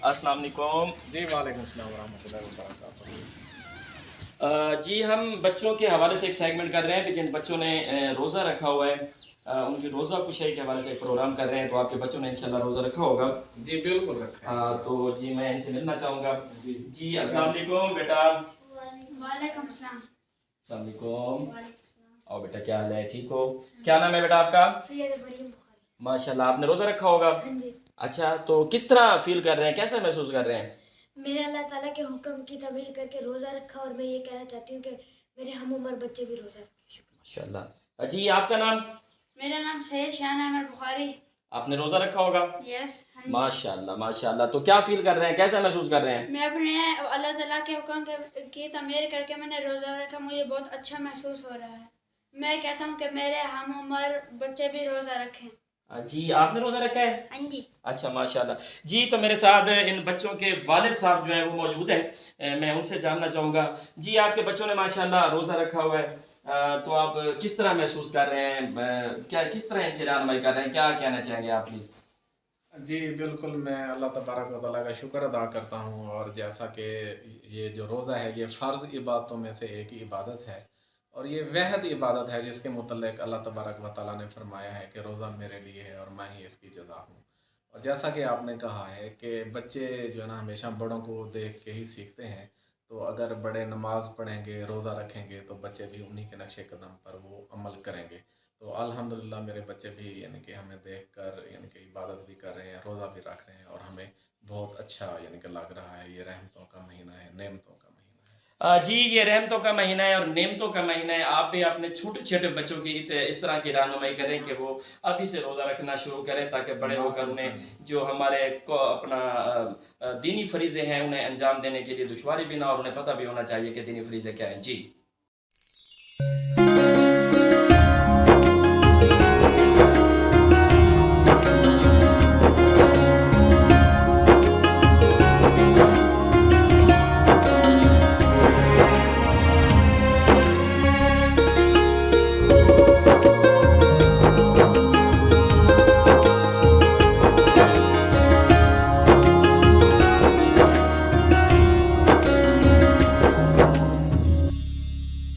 अस्सलाम वालेकुम। जी वालेकुम सलाम रहमतुल्लाहि व बरकातहू। जी हम बच्चों के हवाले से एक सेगमेंट कर रहे हैं कि जिन बच्चों ने रोज़ा रखा हुआ है, उनकी रोज़ा कुशाई के हवाले से एक प्रोग्राम कर रहे हैं। तो आपके बच्चों ने इंशाल्लाह रोज़ा रखा होगा। जी बिल्कुल रखा है। तो जी मैं इनसे मिलना चाहूँगा। जी जी अस्सलाम वालेकुम बेटा। वालेकुम सलाम। अस्सलाम वालेकुम। और बेटा क्या हाल है, ठीक हो? क्या नाम है बेटा आपका? सैयद इब्राहिम बुखारी। माशाल्लाह, आपने रोज़ा रखा होगा। हाँ जी। अच्छा, तो किस तरह फील कर रहे हैं, कैसा महसूस कर रहे हैं? मैंने अल्लाह ताला के हुक्म की तामील करके रोज़ा रखा और मैं ये कहना चाहती हूँ कि मेरे हम उम्र बच्चे भी रोज़ा रखें। माशाल्लाह। जी आपका नाम? मेरा नाम सैयद शान अहमद बुखारी। आपने रोज़ा रखा होगा। यस। माशाल्लाह माशाल्लाह। तो क्या फील कर रहे हैं, कैसा महसूस कर रहे हैं? मैं अपने अल्लाह ताला के हुक्म की तामील करके मैंने रोज़ा रखा, मुझे बहुत अच्छा महसूस हो रहा है। मैं कहता हूँ कि मेरे हम उम्र बच्चे भी रोज़ा रखें। जी आपने रोज़ा रखा है? हाँ जी। अच्छा माशाल्लाह। जी तो मेरे साथ इन बच्चों के वालिद साहब जो हैं वो मौजूद हैं। मैं उनसे जानना चाहूँगा। जी आपके बच्चों ने माशाल्लाह रोज़ा रखा हुआ है। तो आप किस तरह महसूस कर रहे हैं, क्या किस तरह इनकी रहनुमाई कर रहे हैं, क्या कहना चाहेंगे आप प्लीज़? जी बिल्कुल, मैं अल्लाह तबारक व तआला का शुक्र अदा करता हूँ। और जैसा कि ये जो रोज़ा है ये फ़र्ज़ इबादतों में से एक इबादत है, और ये वहद इबादत है जिसके मुतल्लिक़ अल्लाह तबारक व तआला ने फरमाया है कि रोज़ा मेरे लिए है और मैं ही इसकी जज़ा हूँ। और जैसा कि आपने कहा है कि बच्चे जो है ना हमेशा बड़ों को देख के ही सीखते हैं। तो अगर बड़े नमाज़ पढ़ेंगे, रोज़ा रखेंगे, तो बच्चे भी उन्हीं के नक्शे कदम पर वो अमल करेंगे। तो अल्हम्दुलिल्लाह मेरे बच्चे भी यानी कि हमें देखकर यानी कि इबादत भी कर रहे हैं, रोज़ा भी रख रहे हैं, और हमें बहुत अच्छा यानी कि लग रहा है। ये रहमतों का महीना है, नेमतों का महीना है। जी ये रहमतों का महीना है और नेमतों का महीना है। आप भी अपने छोटे-छोटे बच्चों की इस तरह की रहनुमाई करें कि वो अभी से रोज़ा रखना शुरू करें, ताकि बड़े होकर उन्हें जो हमारे को अपना दीनी फ़रीज़े हैं उन्हें अंजाम देने के लिए दुश्वारी भी ना हो, और उन्हें पता भी होना चाहिए कि दीनी फ़रीज़े क्या हैं। जी।